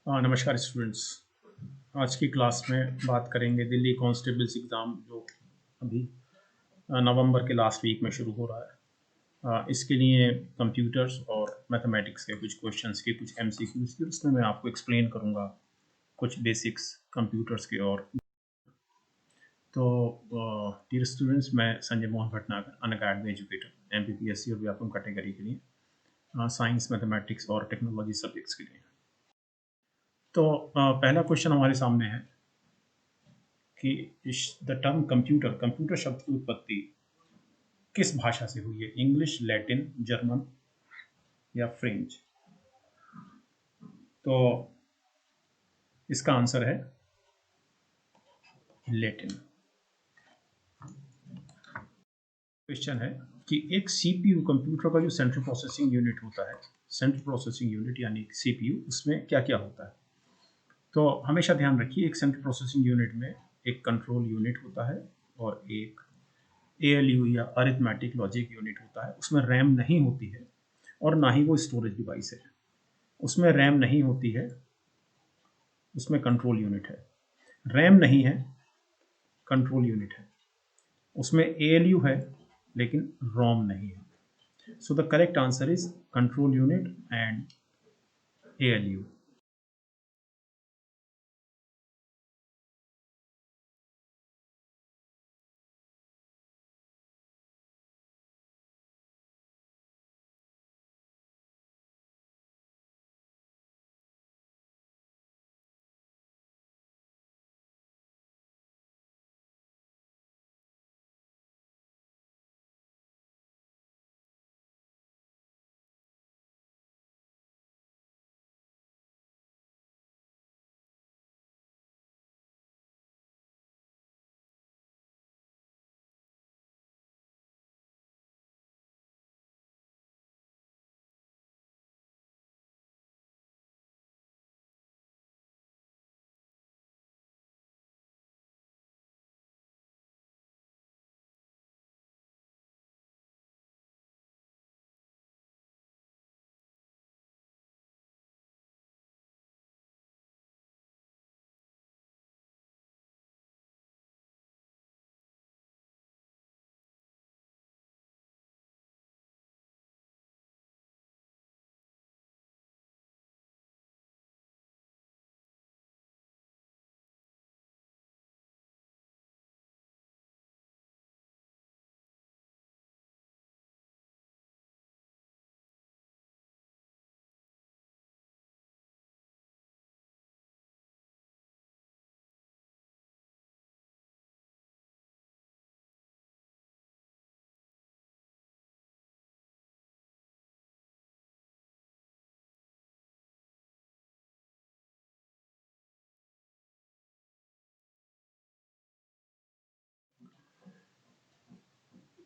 नमस्कार स्टूडेंट्स। आज की क्लास में बात करेंगे दिल्ली कॉन्स्टेबल्स एग्ज़ाम जो अभी नवंबर के लास्ट वीक में शुरू हो रहा है। इसके लिए कंप्यूटर्स और मैथमेटिक्स के कुछ क्वेश्चंस के कुछ एमसीक्यूज़ के उसमें मैं आपको एक्सप्लेन करूँगा कुछ बेसिक्स कंप्यूटर्स के। और तो डियर स्टूडेंट्स, मैं Sanjay Mohan Bhatnagar, Unacademy educator, MPPSC और व्यापम कैटेगरी के लिए साइंस, मैथमेटिक्स और टेक्नोलॉजी सब्जेक्ट्स के लिए। तो पहला क्वेश्चन हमारे सामने है कि द टर्म कंप्यूटर कंप्यूटर शब्द की उत्पत्ति किस भाषा से हुई है? इंग्लिश, लैटिन, जर्मन या फ्रेंच? तो इसका आंसर है लैटिन। क्वेश्चन है कि एक सीपीयू, कंप्यूटर का जो सेंट्रल प्रोसेसिंग यूनिट होता है, सेंट्रल प्रोसेसिंग यूनिट यानी सीपीयू, उसमें क्या क्या होता है? तो हमेशा ध्यान रखिए, एक सेंट्रल प्रोसेसिंग यूनिट में एक कंट्रोल यूनिट होता है और एक एएलयू या अरिथमेटिक लॉजिक यूनिट होता है। उसमें रैम नहीं होती है और ना ही वो स्टोरेज डिवाइस है। उसमें रैम नहीं होती है, उसमें कंट्रोल यूनिट है। रैम नहीं है, कंट्रोल यूनिट है। उसमें एएलयू है लेकिन रोम नहीं है। So the correct answer is control unit and ALU.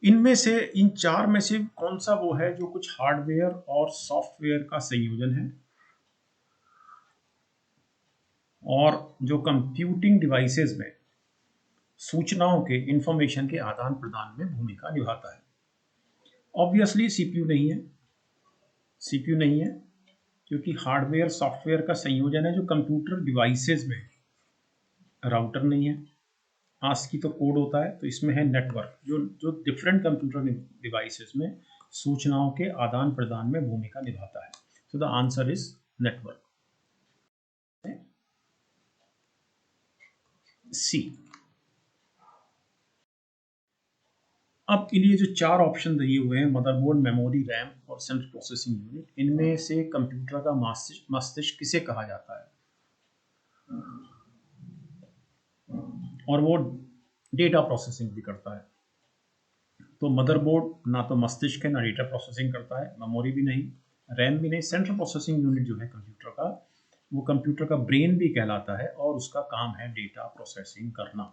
इनमें से, इन चार में से कौन सा वो है जो कुछ हार्डवेयर और सॉफ्टवेयर का संयोजन है और जो कंप्यूटिंग डिवाइसेस में सूचनाओं के, इंफॉर्मेशन के आदान प्रदान में भूमिका निभाता है? ऑब्वियसली सीपीयू नहीं है। सीपीयू नहीं है क्योंकि हार्डवेयर सॉफ्टवेयर का संयोजन है जो कंप्यूटर डिवाइसेस में। राउटर नहीं है। आस्की तो कोड होता है, तो इसमें है नेटवर्क, जो जो डिफरेंट कंप्यूटर डिवाइसेस में सूचनाओं के आदान प्रदान में भूमिका निभाता है। So the answer is network, C. अब के लिए जो चार ऑप्शन दिए हुए हैं, मदरबोर्ड, मेमोरी, रैम और सेंट्रल प्रोसेसिंग यूनिट, इनमें से कंप्यूटर का मस्तिष्क किसे कहा जाता है? और वो डेटा प्रोसेसिंग भी करता है। तो मदरबोर्ड ना तो मस्तिष्क है, ना डेटा प्रोसेसिंग करता है, मेमोरी भी नहीं, रैम भी नहीं। सेंट्रल प्रोसेसिंग यूनिट जो है कंप्यूटर का, वो कंप्यूटर का ब्रेन भी कहलाता है और उसका काम है डेटा प्रोसेसिंग करना।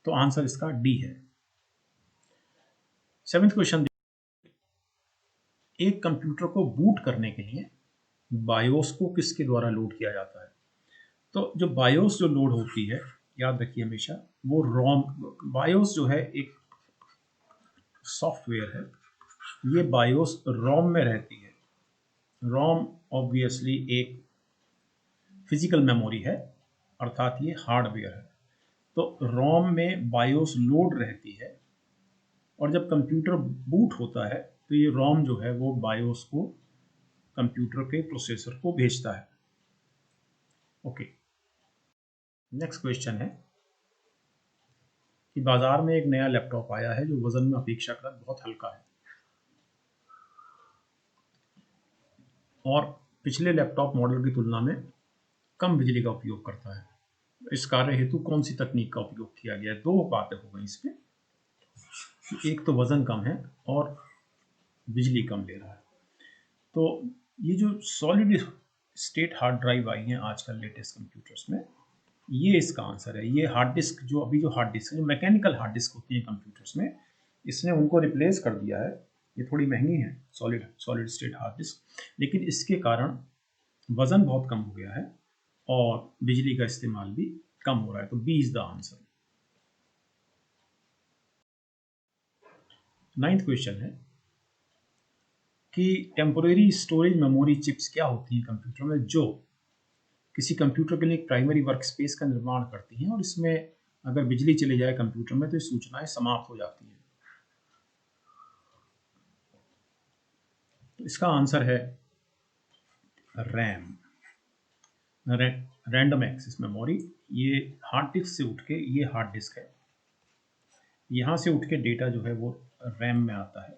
तो आंसर इसका डी है। सेवेंथ क्वेश्चन, एक कंप्यूटर को बूट करने के लिए बायोस को किसके द्वारा लोड किया जाता है? तो जो बायोस जो लोड होती है, याद रखिए हमेशा, वो रोम, बायोस जो है एक सॉफ्टवेयर है, ये बायोस रोम में रहती है। रोम ऑब्वियसली एक फिजिकल मेमोरी है, अर्थात ये हार्डवेयर है। तो रोम में बायोस लोड रहती है और जब कंप्यूटर बूट होता है तो ये रोम जो है वो बायोस को कंप्यूटर के प्रोसेसर को भेजता है। ओके, नेक्स्ट क्वेश्चन है कि बाजार में एक नया लैपटॉप आया है जो वजन में अपेक्षाकृत बहुत हल्का है और पिछले लैपटॉप मॉडल की तुलना में कम बिजली का उपयोग करता है। इस कार्य हेतु कौन सी तकनीक का उपयोग किया गया है? दो बातें हो गई इसमें, एक तो वजन कम है और बिजली कम ले रहा है। तो ये जो सॉलिड स्टेट हार्ड ड्राइव आई हैं आजकल लेटेस्ट कंप्यूटर्स में, ये इसका आंसर है। ये हार्ड डिस्क जो हार्ड डिस्क जो मैकेनिकल हार्ड डिस्क होती है कंप्यूटर्स में, इसने उनको रिप्लेस कर दिया है। ये थोड़ी महंगी है सॉलिड स्टेट हार्ड डिस्क, लेकिन इसके कारण वजन बहुत कम हो गया है और बिजली का इस्तेमाल भी कम हो रहा है। तो B is the answer. 9th question है कि टेम्पोरेरी स्टोरेज मेमोरी चिप्स क्या होती हैं कंप्यूटर में जो किसी कंप्यूटर के लिए एक प्राइमरी वर्क स्पेस का निर्माण करती हैं और इसमें अगर बिजली चली जाए कंप्यूटर में तो ये सूचनाएं समाप्त हो जाती हैं। तो इसका आंसर है रैम, रैंडम एक्सेस मेमोरी। ये हार्ड डिस्क से उठ के, ये हार्ड डिस्क है, यहाँ से उठ के डेटा जो है वो रैम में आता है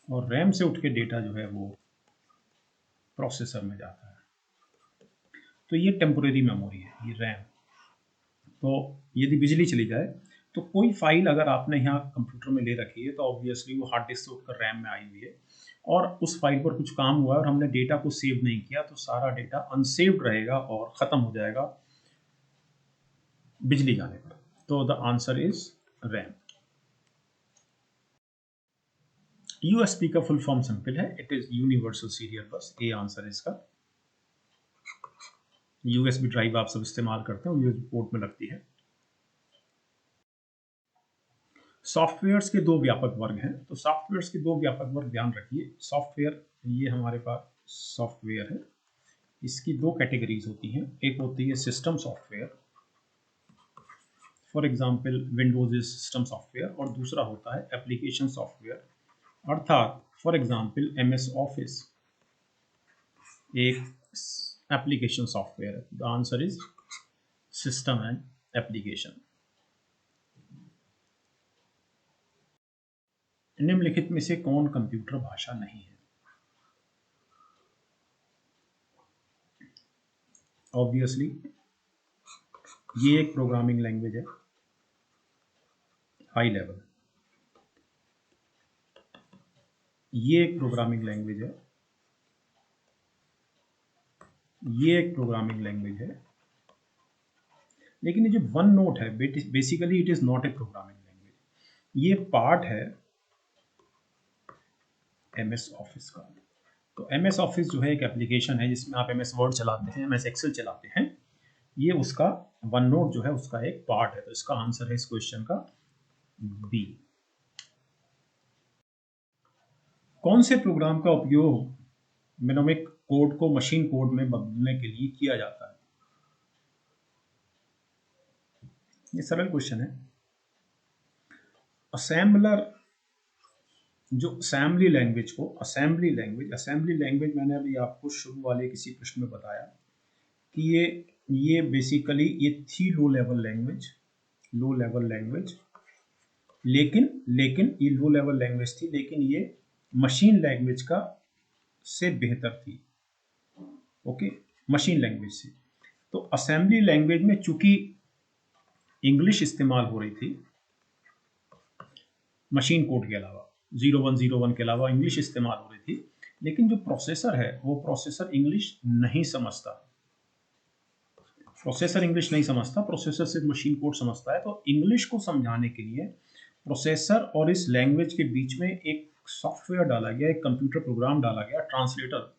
और रैम से उठ के डेटा जो है वो प्रोसेसर में जाता है। तो ये टेम्पोरेरी मेमोरी है, ये रैम। तो यदि बिजली चली जाए तो कोई फाइल अगर आपने यहाँ कंप्यूटर में ले रखी है तो ऑब्वियसली वो हार्ड डिस्क से उठकर रैम में आई हुई है और उस फाइल पर कुछ काम हुआ है और हमने डेटा को सेव नहीं किया तो सारा डेटा अनसेव्ड रहेगा और ख़त्म हो जाएगा बिजली जाने पर। तो the answer is RAM. USB का फुल फॉर्म सिंपल है, इट इज यूनिवर्सल सीरियल बस। ए आंसर इसका। यूएसबी ड्राइव आप सब इस्तेमाल करते हैं, यूएसबी पोर्ट में लगती है। सॉफ्टवेयर्स के दो व्यापक वर्ग हैं। तो सॉफ्टवेयर्स के दो व्यापक वर्ग ध्यान रखिए। सॉफ्टवेयर, ये हमारे पास सॉफ्टवेयर है, इसकी दो कैटेगरीज होती हैं। एक होती है system software, for example Windows is system software, और दूसरा होता है एप्लीकेशन सॉफ्टवेयर, अर्थात फॉर एग्जांपल एमएस ऑफिस एक एप्लीकेशन सॉफ्टवेयर है। The answer is system and application. निम्नलिखित में से कौन कंप्यूटर भाषा नहीं है? ऑब्वियसली ये एक प्रोग्रामिंग लैंग्वेज है हाई लेवल, ये एक प्रोग्रामिंग लैंग्वेज है, ये एक प्रोग्रामिंग लैंग्वेज है, लेकिन ये जो वन नोट है basically it is not a programming language. ये पार्ट है एमएस ऑफिस का। तो एमएस ऑफिस जो है एक एप्लीकेशन है जिसमें आप एमएस वर्ड चलाते हैं, एमएस एक्सेल चलाते हैं। ये उसका वन नोट जो है उसका एक पार्ट है। तो इसका आंसर है इस क्वेश्चन का बी। कौन से प्रोग्राम का उपयोग मेनोमिक कोड को मशीन कोड में बदलने के लिए किया जाता है? ये सरल क्वेश्चन है। असेंबलर, जो असेंबली लैंग्वेज को असेंबली लैंग्वेज मैंने अभी आपको शुरू वाले किसी प्रश्न में बताया कि ये बेसिकली ये थी लो लेवल लैंग्वेज, लेकिन ये लो लेवल लैंग्वेज थी, लेकिन ये मशीन लैंग्वेज का से बेहतर थी। ओके, मशीन लैंग्वेज से। तो असेंबली लैंग्वेज में चूंकि इंग्लिश इस्तेमाल हो रही थी, मशीन कोड के अलावा 0101 के अलावा इंग्लिश इस्तेमाल हो रही थी, लेकिन जो प्रोसेसर है वो प्रोसेसर इंग्लिश नहीं समझता, प्रोसेसर सिर्फ मशीन कोड समझता है। तो इंग्लिश को समझाने के लिए प्रोसेसर और इस लैंग्वेज के बीच में एक सॉफ्टवेयर डाला गया, एक कंप्यूटर प्रोग्राम डाला गया, ट्रांसलेटर,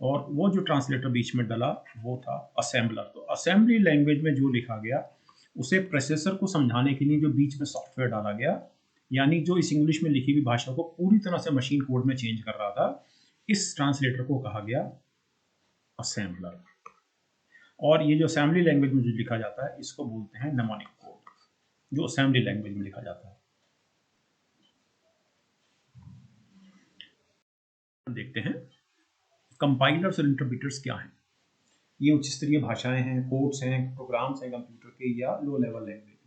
और वो जो ट्रांसलेटर बीच में डाला वो था असेंबलर। तो असेंबली लैंग्वेज में जो लिखा गया उसे प्रोसेसर को समझाने के लिए जो बीच में सॉफ्टवेयर डाला गया, यानी जो इस इंग्लिश में लिखी हुई भाषा को पूरी तरह से मशीन कोड में चेंज कर रहा था, इस ट्रांसलेटर को कहा गया असेंबलर। और ये जो असेंबली लैंग्वेज में जो लिखा जाता है इसको बोलते हैं नेमोनिक कोड, जो असेंबली लैंग्वेज में लिखा जाता है। देखते हैं कंपाइलर्स और इंटरप्रीटर्स क्या हैं। ये उच्च स्तरीय भाषाएं हैं, कोड्स हैं, प्रोग्राम्स हैं कंप्यूटर के, या लो लेवल लैंग्वेज।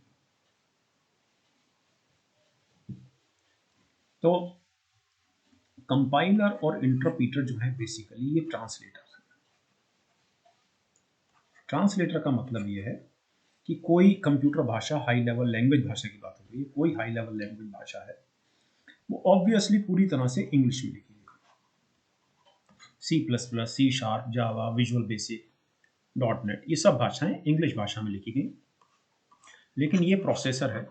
तो कंपाइलर और इंटरप्रीटर जो है बेसिकली ये ट्रांसलेटर है। ट्रांसलेटर का मतलब ये है कि कोई कंप्यूटर भाषा, हाई लेवल लैंग्वेज भाषा की बात हो रही है, कोई हाई लेवल लैंग्वेज भाषा है, वो ऑब्वियसली पूरी तरह से इंग्लिश में लिखी गई। C++, C#, जावा, विजुअल बेसिक, .NET, ये सब भाषाएं इंग्लिश भाषा में लिखी गई। लेकिन ये प्रोसेसर है,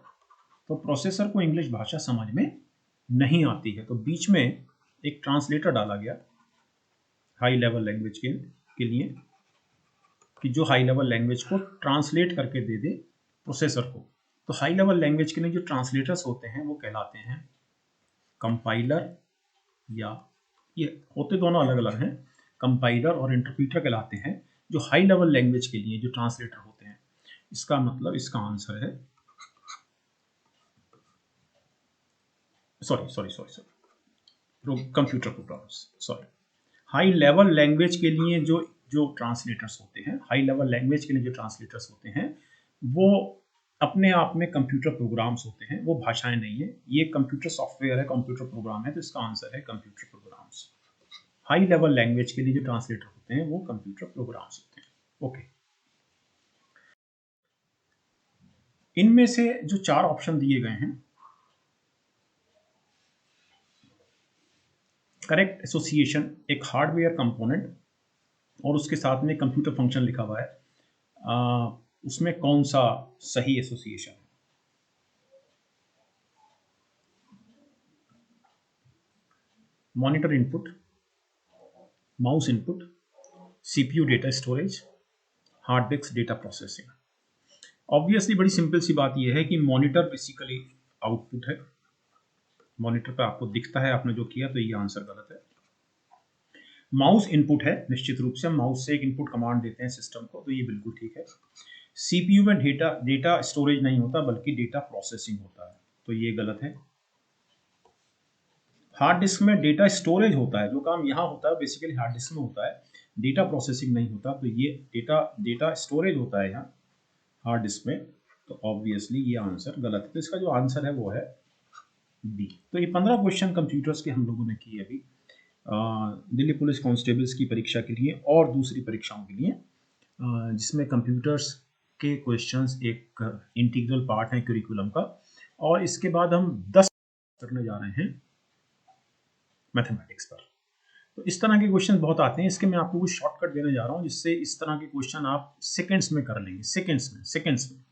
तो प्रोसेसर को इंग्लिश भाषा समझ में नहीं आती है, तो बीच में एक ट्रांसलेटर डाला गया हाई लेवल लैंग्वेज के लिए, कि जो हाई लेवल लैंग्वेज को ट्रांसलेट करके दे दे प्रोसेसर को। तो हाई लेवल लैंग्वेज के लिए जो ट्रांसलेटर्स होते हैं वो कहलाते हैं कंपाइलर, या ये होते दोनों अलग अलग हैं, कंपाइलर और इंटरप्रीटर कहलाते हैं जो हाई लेवल लैंग्वेज के लिए जो ट्रांसलेटर होते हैं। इसका मतलब, इसका आंसर है computer programs, sorry. High level language के लिए जो जो ट्रांसलेटर्स होते हैं, हाई लेवल लैंग्वेज के लिए जो ट्रांसलेटर्स होते हैं, वो अपने आप में कंप्यूटर प्रोग्राम्स होते हैं, वो भाषाएं नहीं है। ये कंप्यूटर सॉफ्टवेयर है, कंप्यूटर प्रोग्राम है, तो इसका आंसर है computer programs. High level language के लिए जो ट्रांसलेटर होते हैं वो कंप्यूटर प्रोग्राम्स होते हैं। ओके, इनमें से जो 4 ऑप्शन दिए गए हैं, करेक्ट एसोसिएशन, एक हार्डवेयर कंपोनेंट और उसके साथ में कंप्यूटर फंक्शन लिखा हुआ है, उसमें कौन सा सही एसोसिएशन है? Monitor input, mouse input, CPU data storage, hard disk data processing. Obviously बड़ी सिंपल सी बात यह है कि मॉनिटर बेसिकली आउटपुट है, मॉनिटर पे आपको दिखता है आपने जो किया, तो ये आंसर गलत है। माउस इनपुट है, निश्चित रूप से हम माउस से एक इनपुट कमांड देते हैं सिस्टम को, तो ये बिल्कुल ठीक है। सीपीयू में डेटा स्टोरेज नहीं होता बल्कि डेटा प्रोसेसिंग होता है, तो ये गलत है। हार्ड डिस्क में डेटा स्टोरेज होता है, जो काम यहाँ होता है बेसिकली हार्ड डिस्क में होता है, डेटा प्रोसेसिंग नहीं होता, तो ये डेटा स्टोरेज होता है यहाँ हार्ड डिस्क में, तो ऑब्वियसली ये आंसर गलत है। तो इसका जो आंसर है वो है बी। तो ये 15 क्वेश्चन कंप्यूटर्स के हम लोगों ने किए अभी दिल्ली पुलिस कांस्टेबल्स की परीक्षा के लिए और दूसरी परीक्षाओं के लिए, जिसमें कंप्यूटर्स के क्वेश्चंस एक इंटीग्रल पार्ट है करिकुलम का, और इसके बाद हम 10 करने जा रहे हैं मैथमेटिक्स पर। तो इस तरह के क्वेश्चन बहुत आते हैं, इसके मैं आपको कुछ शॉर्टकट देने जा रहा हूँ जिससे इस तरह के क्वेश्चन आप सेकंड्स में कर लेंगे, सेकंड्स में।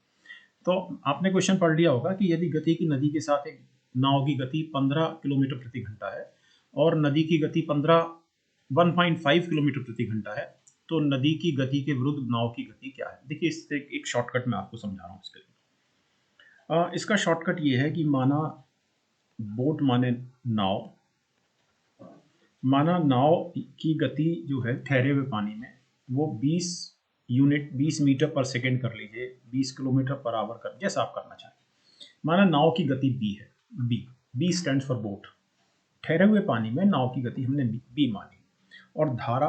तो आपने क्वेश्चन पढ़ लिया होगा कि यदि गति की नदी के साथ एक नाव की गति 15 किलोमीटर प्रति घंटा है और नदी की गति 1.5 किलोमीटर प्रति घंटा है, तो नदी की गति के विरुद्ध नाव की गति क्या है? देखिए, इससे एक शॉर्टकट मैं आपको समझा रहा हूँ इसके लिए। इसका शॉर्टकट ये है कि माना बोट माने नाव, माना नाव की गति जो है ठहरे हुए पानी में वो 20 मीटर पर सेकेंड कर लीजिए, 20 किलोमीटर पर आवर कर, जैसा आप करना चाहें। माना नाव की गति बी है, बी स्टैंड्स फॉर बोट। ठहरे हुए पानी में नाव की गति हमने बी मानी, और धारा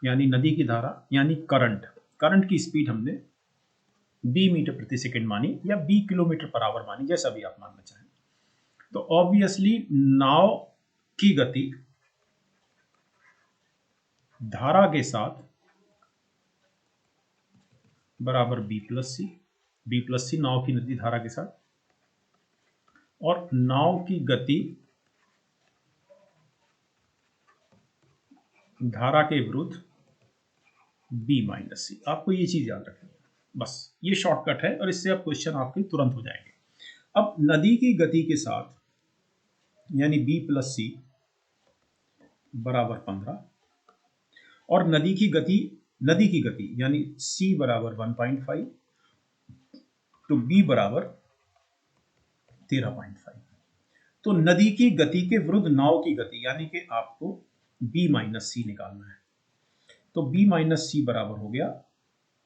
यानी नदी की धारा यानी करंट की स्पीड हमने बी मीटर प्रति सेकेंड मानी या बी किलोमीटर पर आवर मानी, जैसा भी आप मानना चाहें। तो ऑब्वियसली नाव की गति धारा के साथ बराबर बी प्लस सी, नाव की नदी धारा के साथ, और नाव की गति धारा के विरुद्ध बी माइनस सी। आपको ये चीज याद रखनी है, बस ये शॉर्टकट है और इससे अब क्वेश्चन आपके तुरंत हो जाएंगे। अब नदी की गति के साथ यानी बी प्लस सी बराबर 15, और नदी की गति यानी सी बराबर 1.5, तो बी बराबर 13.5। तो नदी की गति के विरुद्ध नाव की गति यानी कि आपको बी माइनस सी निकालना है। तो b माइनस सी बराबर हो गया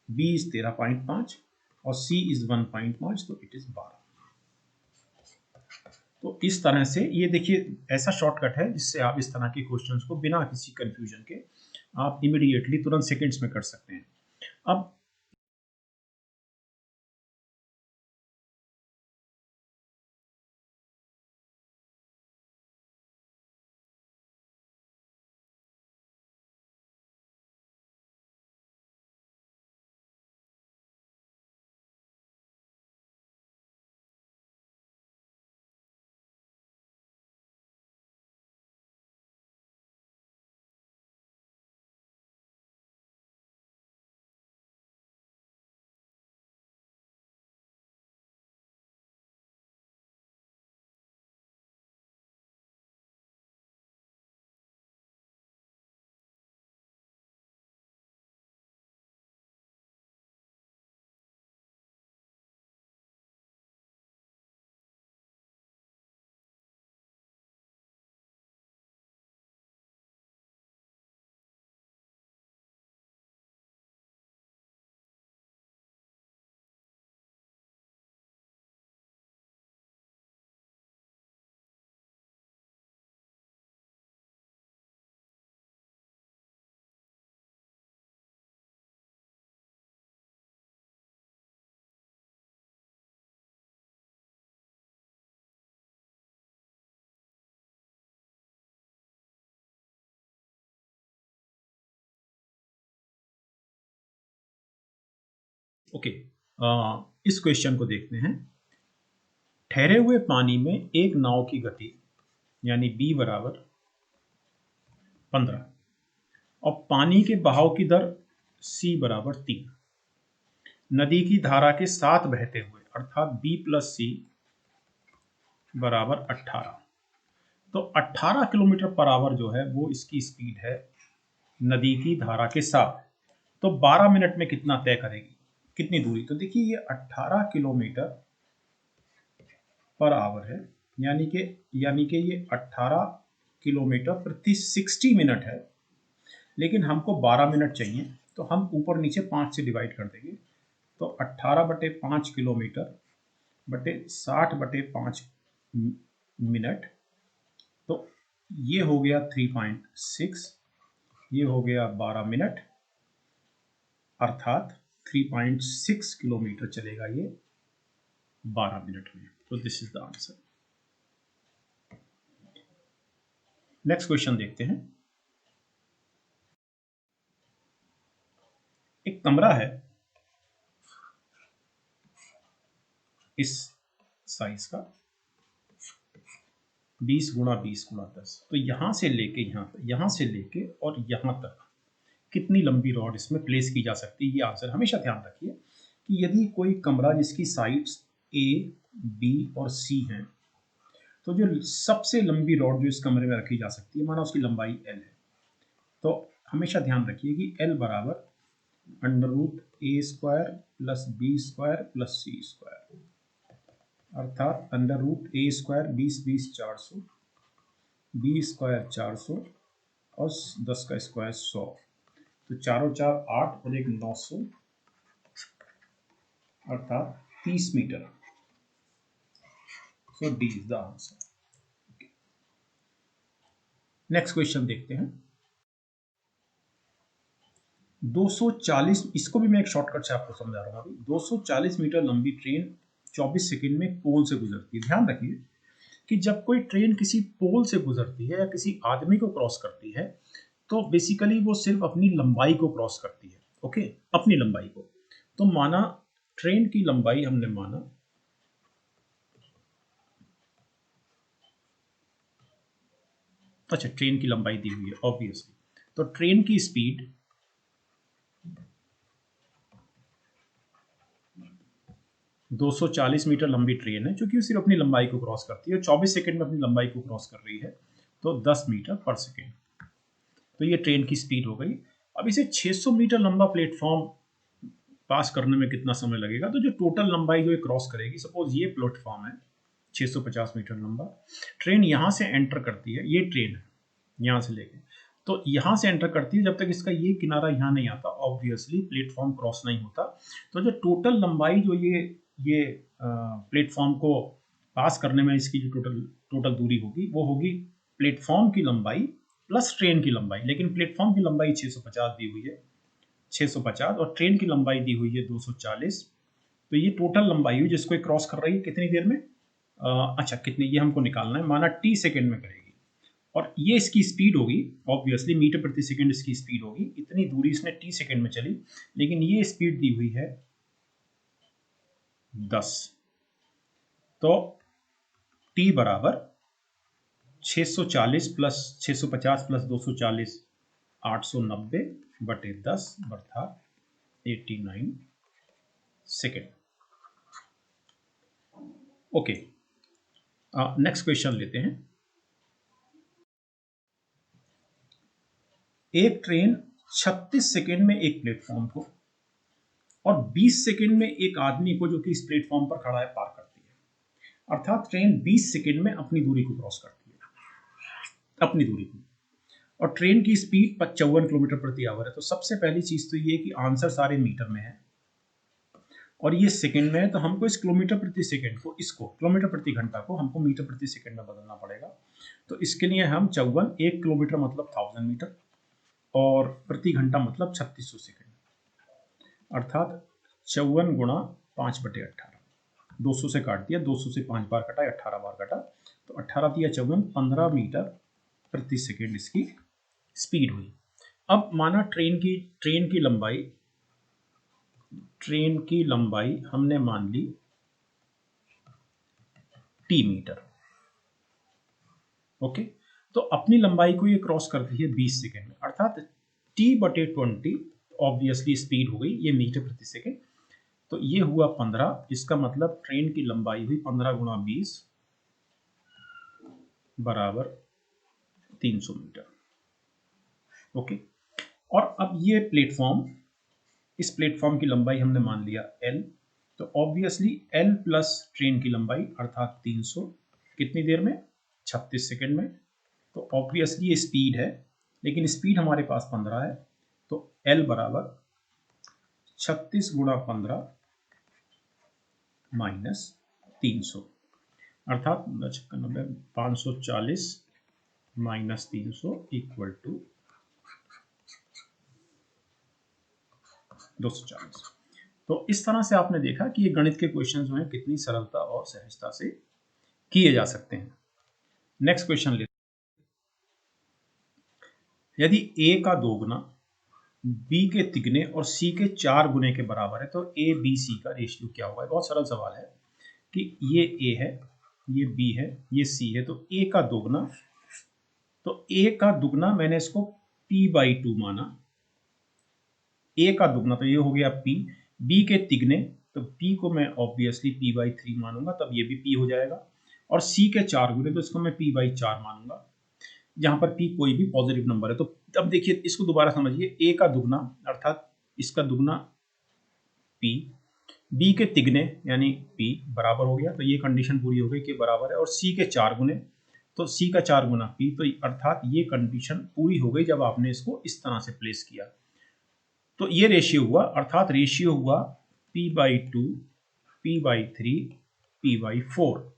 b इज 13.5 और c इज 1.5, तो इट इज 12। तो इस तरह से ये देखिए ऐसा शॉर्टकट है जिससे आप इस तरह के क्वेश्चंस को बिना किसी कंफ्यूजन के आप इमीडिएटली तुरंत सेकंड्स में कर सकते हैं। अब ओके, इस क्वेश्चन को देखते हैं। ठहरे हुए पानी में एक नाव की गति यानी b बराबर 15 और पानी के बहाव की दर c बराबर 3, नदी की धारा के साथ बहते हुए अर्थात b प्लस सी बराबर 18, तो 18 किलोमीटर पर आवर जो है वो इसकी स्पीड है नदी की धारा के साथ। तो 12 मिनट में कितना तय करेगी, कितनी दूरी? तो देखिए ये 18 किलोमीटर पर आवर है, यानी कि ये 18 किलोमीटर प्रति 60 मिनट है, लेकिन हमको 12 मिनट चाहिए, तो हम ऊपर नीचे 5 से डिवाइड कर देंगे। तो 18/5 किलोमीटर बटे 60/5 मिनट, तो ये हो गया 3.6, ये हो गया 12 मिनट, अर्थात 3.6 किलोमीटर चलेगा ये 12 मिनट में। तो this is the answer. Next question देखते हैं। एक कमरा है इस साइज का 20 गुणा 20 गुणा 10, तो यहां से लेके यहां से लेके और यहां तक कितनी लंबी रॉड इसमें प्लेस की जा सकती है, ये आंसर। हमेशा ध्यान रखिए कि यदि कोई कमरा जिसकी साइड्स ए बी और सी हैं, तो जो सबसे लंबी रॉड जो इस कमरे में रखी जा सकती है, माना उसकी लंबाई एल है, तो हमेशा ध्यान रखिए कि एल बराबर √a² plus b² plus c², अर्थात √a², 20 400, b² 400 और 10 का स्क्वायर 100, तो 4 4 8 और एक 900, अर्थात 30 metre. So D is the answer. Next question देखते हैं। 240, इसको भी मैं एक शॉर्टकट से आपको समझा रहा हूँ अभी। 240 मीटर लंबी ट्रेन 24 सेकंड में एक पोल से गुजरती है। ध्यान रखिए कि जब कोई ट्रेन किसी पोल से गुजरती है या किसी आदमी को क्रॉस करती है, तो बेसिकली वो सिर्फ अपनी लंबाई को क्रॉस करती है। ओके, अपनी लंबाई को। तो माना ट्रेन की लंबाई हमने माना अच्छा, ट्रेन की लंबाई दी हुई है ऑब्वियसली, तो ट्रेन की स्पीड 240 मीटर लंबी ट्रेन है, क्योंकि वो सिर्फ अपनी लंबाई को क्रॉस करती है, 24 सेकंड में अपनी लंबाई को क्रॉस कर रही है, तो 10 मीटर पर सेकंड। तो ये ट्रेन की स्पीड हो गई। अब इसे 600 मीटर लंबा प्लेटफॉर्म पास करने में कितना समय लगेगा? तो जो टोटल लंबाई जो क्रॉस करेगी, सपोज ये प्लेटफॉर्म है 650 मीटर लंबा, ट्रेन यहाँ से एंटर करती है, ये ट्रेन है यहाँ से लेके, तो यहाँ से एंटर करती है, जब तक इसका ये किनारा यहाँ नहीं आता ऑब्वियसली प्लेटफॉर्म क्रॉस नहीं होता। तो जो टोटल लंबाई जो ये प्लेटफॉर्म को पास करने में इसकी जो टोटल दूरी होगी वो होगी प्लेटफॉर्म की लंबाई प्लस ट्रेन की लंबाई। लेकिन प्लेटफॉर्म की लंबाई 650 दी हुई है, 650, और ट्रेन की लंबाई दी हुई है 240। तो ये टोटल लंबाई हुई जिसको क्रॉस कर रही है कितनी देर में, अच्छा कितनी, ये हमको निकालना है, माना t सेकेंड में करेगी, और ये इसकी स्पीड होगी ऑब्वियसली मीटर प्रति सेकंड इसकी स्पीड होगी। इतनी दूरी इसने t सेकंड में चली, लेकिन ये स्पीड दी हुई है 10। तो t बराबर 640 प्लस 650 प्लस 240 890 बटे 10 अर्थात 89 सेकेंड। ओके, नेक्स्ट क्वेश्चन लेते हैं। एक ट्रेन 36 सेकेंड में एक प्लेटफॉर्म को और 20 सेकेंड में एक आदमी को जो कि इस प्लेटफॉर्म पर खड़ा है पार करती है। अर्थात ट्रेन 20 सेकेंड में अपनी दूरी को क्रॉस करती है, अपनी दूरी को, और ट्रेन की स्पीड 54 किलोमीटर प्रति आवर है। तो सबसे पहली चीज तो ये कि आंसर सारे मीटर में है और ये सेकंड में है, तो हमको इस किलोमीटर प्रति सेकंड को, इसको किलोमीटर प्रति घंटा को हमको मीटर प्रति सेकंड में बदलना पड़ेगा। तो इसके लिए हम 54, 1 किलोमीटर मतलब 1000 मीटर और प्रति घंटा मतलब 3600 सेकंड, अर्थात 54 गुणा 5/18, 200 से काट दिया, 200 से 5 बार कटा, 18 बार कटा, तो 18 दिया 54, 15 मीटर प्रति सेकंड इसकी स्पीड हुई। अब माना ट्रेन की लंबाई हमने मान ली t मीटर। ओके, तो अपनी लंबाई को ये क्रॉस करती है 20 सेकेंड में, अर्थात t/20 ऑब्वियसली स्पीड हो गई, ये मीटर प्रति सेकेंड। तो ये हुआ 15, इसका मतलब ट्रेन की लंबाई हुई 15 गुणा 20 बराबर 300 मीटर। ओके, और अब ये प्लेटफॉर्म, इस प्लेटफॉर्म की लंबाई हमने मान लिया L, तो ऑब्वियसली L प्लस ट्रेन की लंबाई अर्थात 300 कितनी देर में, 36 सेकेंड में। तो ऑब्वियसली ये स्पीड है, लेकिन स्पीड हमारे पास 15 है, तो L बराबर 36 गुणा 15 माइनस 300, अर्थात 540 माइनस 300 इक्वल टू 240। तो इस तरह से आपने देखा कि ये गणित के क्वेश्चन जो हैं कितनी सरलता और सहजता से किए जा सकते हैं। नेक्स्ट क्वेश्चन लेते हैं। यदि a का 2 गुना b के तिगने और c के 4 गुने के बराबर है तो a b c का रेशियो क्या होगा। बहुत सरल सवाल है कि ये a है, ये b है, ये c है, तो a का दोगुना, तो a का दुगना मैंने इसको p/2 माना, a का दुगना तो ये हो गया p, b के तिगने तो p को मैं ऑब्वियसली p/3 मानूंगा, तब ये भी p हो जाएगा, और c के 4 गुने तो इसको मैं p/4 मानूंगा, जहां पर p कोई भी पॉजिटिव नंबर है। तो अब देखिए इसको दोबारा समझिए, a का दुगना अर्थात इसका दुगना p, b के तिगने यानी p बराबर हो गया, तो ये कंडीशन पूरी हो गई कि बराबर है, और c के 4 गुने तो c का 4 गुना p, तो अर्थात ये कंडीशन पूरी हो गई जब आपने इसको इस तरह से प्लेस किया। तो ये रेशियो हुआ, अर्थात रेशियो हुआ p/2, p/3, p/4।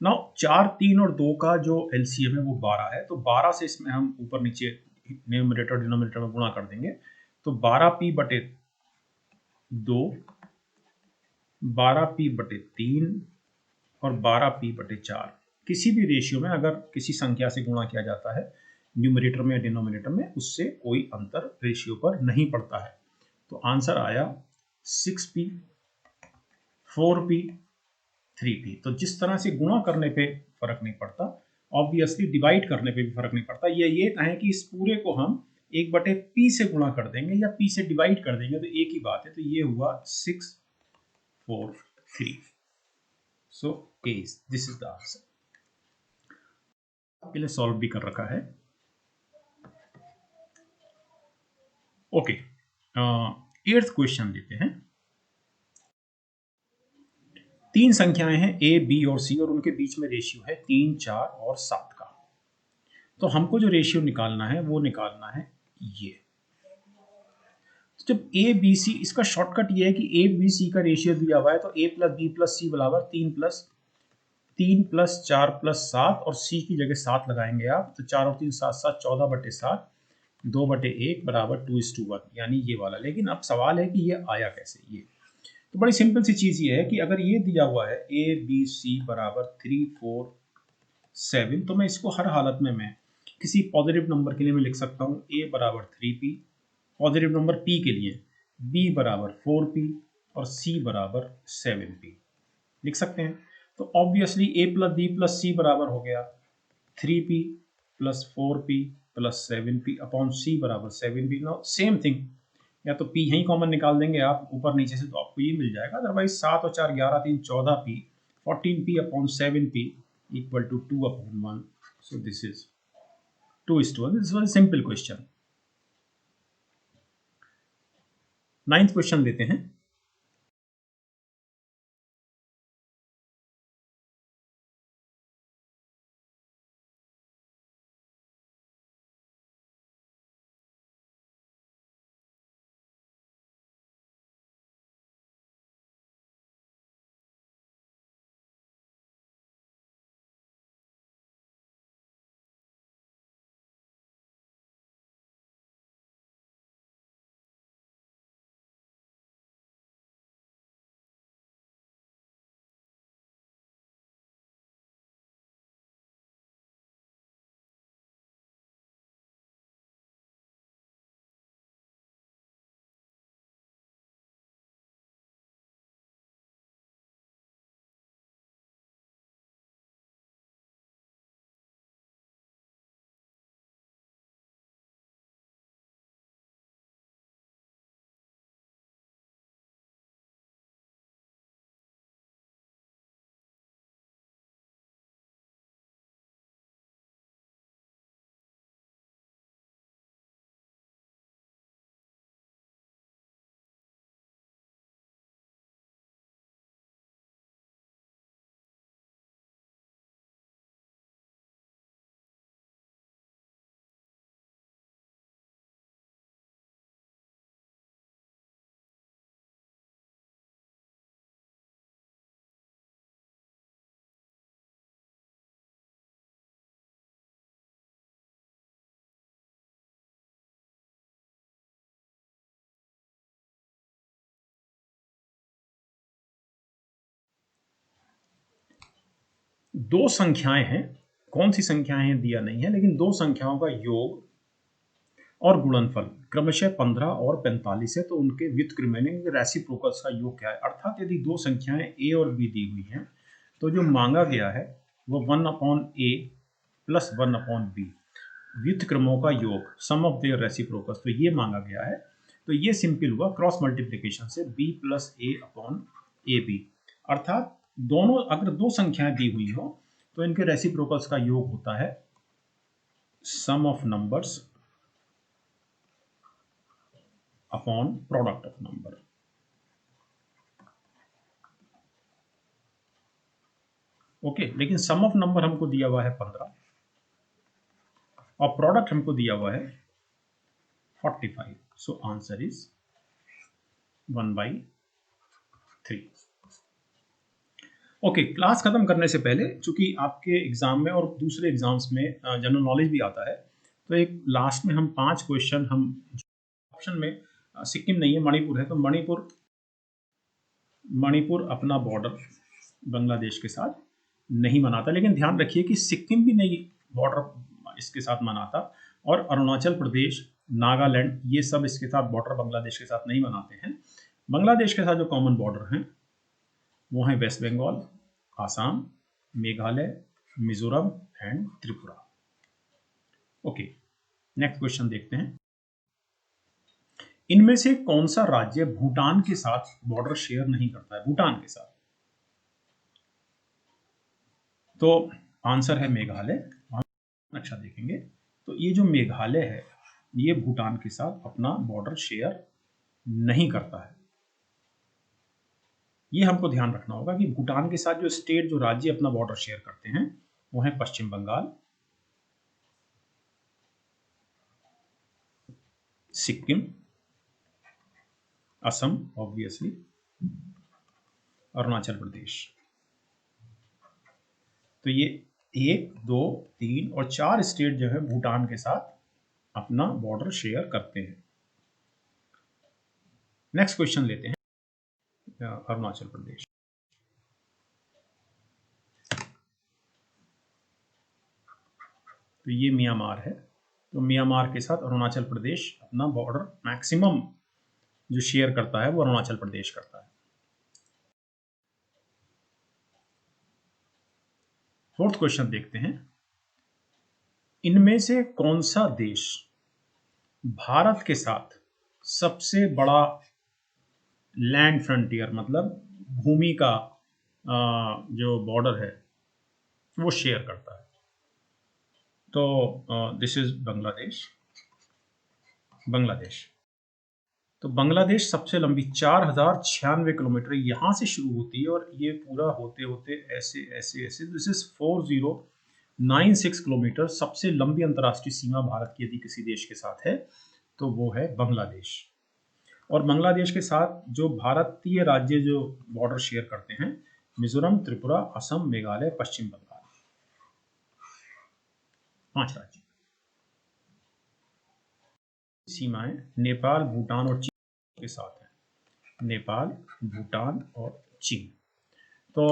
नाउ 4, 3 और 2 का जो एलसीएम है वो 12 है, तो 12 से इसमें हम ऊपर नीचे न्यूमरेटर डिनोमिनेटर में गुणा कर देंगे, तो 12p/2, 12p/3 और 12p/4 किसी भी रेशियो में अगर किसी संख्या से गुणा किया जाता है न्यूमरेटर में या डिनोमिनेटर में, उससे कोई अंतर रेशियो पर नहीं पड़ता है। तो आंसर आया 6p, 4p, 3p। तो जिस तरह से गुणा करने पे फर्क नहीं पड़ता, ऑब्वियसली डिवाइड करने पे भी फर्क नहीं पड़ता। ये कहें कि इस पूरे को हम 1/p से गुणा कर देंगे या p से डिवाइड कर देंगे तो एक ही बात है। तो ये हुआ 6, 4, 3। So this is the answer. आपके लिए सॉल्व भी कर रखा है। ओके, 8th क्वेश्चन लेते हैं। 3 संख्याएं हैं a, b और c और उनके बीच में रेशियो है 3, 4 और 7 का। तो हमको जो रेशियो निकालना है वो निकालना है ये। तो जब ए बी सी, इसका शॉर्टकट ये है कि ए बी सी का रेशियो दिया हुआ है तो ए प्लस बी प्लस सी बराबर 3 प्लस 4 प्लस 7 और सी की जगह 7 लगाएंगे आप, तो 4 और 3 7 7 14/7 2/1 बराबर 2:1, यानी ये वाला। लेकिन अब सवाल है कि ये आया कैसे। ये तो बड़ी सिंपल सी चीज़ ये है कि अगर ये दिया हुआ है ए बी सी बराबर 3 4 7, तो मैं इसको हर हालत में मैं किसी पॉजिटिव नंबर के लिए मैं लिख सकता हूँ a बराबर 3p, पॉजिटिव नंबर p के लिए b बराबर 4p और c बराबर 7p लिख सकते हैं। तो obviously a plus b plus c बराबर हो गया 3p plus 4p plus 7p upon c बराबर 7p। नाउ सेम थिंग, या तो p यहीं कॉमन निकाल देंगे आप ऊपर नीचे से, तो आपको ये मिल जाएगा। अदरवाइज 7 और 4 11 3 14p 14p upon 7p equal to 2/1. So this is 2:1. This was a simple question. 9th question लेते हैं। दो संख्याएं हैं, कौन सी संख्याएं हैं दिया नहीं है, लेकिन दो संख्याओं का योग और गुणनफल क्रमशः 15 और 45 है, तो उनके व्युत्क्रमणिक रेसिप्रोकल्स का योग क्या है। अर्थात यदि दो संख्याएं a और b दी हुई हैं तो जो मांगा गया है वो 1/a प्लस 1/b व्युत्क्रमों का योग, सम ऑफ देयर रेसिप्रोकल्स, तो ये मांगा गया है। तो ये सिंपल हुआ क्रॉस मल्टीप्लिकेशन से b प्लस a/ab। अर्थात दोनों, अगर दो संख्याएं दी हुई हो तो इनके रेसिप्रोकल्स का योग होता है sum of numbers upon product of number. Okay, लेकिन सम ऑफ नंबर हमको दिया हुआ है 15 और प्रोडक्ट हमको दिया हुआ है 45। So answer is 1/3। Okay, class खत्म करने से पहले, चूंकि आपके एग्जाम में और दूसरे एग्जाम्स में जनरल नॉलेज भी आता है, तो एक लास्ट में हम 5 क्वेश्चन, हम ऑप्शन में सिक्किम नहीं है मणिपुर है, तो मणिपुर अपना बॉर्डर बांग्लादेश के साथ नहीं मनाता, लेकिन ध्यान रखिए कि सिक्किम भी नहीं बॉर्डर इसके साथ मनाता, और अरुणाचल प्रदेश, नागालैंड, ये सब इसके साथ बॉर्डर बांग्लादेश के साथ नहीं मनाते हैं। बांग्लादेश के साथ जो कॉमन बॉर्डर हैं वो हैं West Bengal, Assam, Meghalaya, Mizoram and Tripura. Okay, next question देखते हैं। इनमें से कौन सा राज्य भूटान के साथ बॉर्डर शेयर नहीं करता है, भूटान के साथ? तो आंसर है मेघालय। नक्शा देखेंगे तो ये जो मेघालय है ये भूटान के साथ अपना बॉर्डर शेयर नहीं करता है। ये हमको ध्यान रखना होगा कि भूटान के साथ जो स्टेट, जो राज्य अपना बॉर्डर शेयर करते हैं वो है पश्चिम बंगाल, सिक्किम, असम ऑब्वियसली, अरुणाचल प्रदेश। तो ये 1, 2, 3 और 4 स्टेट जो है भूटान के साथ अपना बॉर्डर शेयर करते हैं। नेक्स्ट क्वेश्चन लेते हैं अरुणाचल प्रदेश। तो ये म्यांमार है, तो म्यांमार के साथ अरुणाचल प्रदेश अपना बॉर्डर मैक्सिमम जो शेयर करता है वो अरुणाचल प्रदेश करता है। फोर्थ क्वेश्चन देखते हैं, इनमें से कौन सा देश भारत के साथ सबसे बड़ा लैंड फ्रंटियर मतलब भूमि का जो बॉर्डर है वो शेयर करता है? तो दिस इज बांग्लादेश। तो बांग्लादेश सबसे लंबी 4096 किलोमीटर यहाँ से शुरू होती है और ये पूरा होते होते ऐसे ऐसे ऐसे, दिस इज 4096 किलोमीटर सबसे लंबी अंतर्राष्ट्रीय सीमा भारत की यदि किसी देश के साथ है तो वो है बांग्लादेश। और बांग्लादेश के साथ जो भारतीय राज्य जो बॉर्डर शेयर करते हैं, मिजोरम, त्रिपुरा, असम, मेघालय, पश्चिम बंगाल, 5 राज्य। सीमाएं नेपाल, भूटान और चीन के साथ है, नेपाल, भूटान और चीन। तो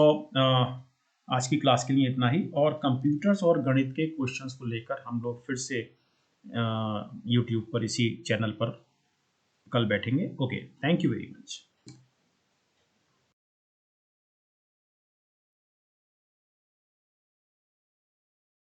आज की क्लास के लिए इतना ही, और कंप्यूटर्स और गणित के क्वेश्चंस को लेकर हम लोग फिर से यूट्यूब पर इसी चैनल पर कल बैठेंगे। Okay, thank you very much.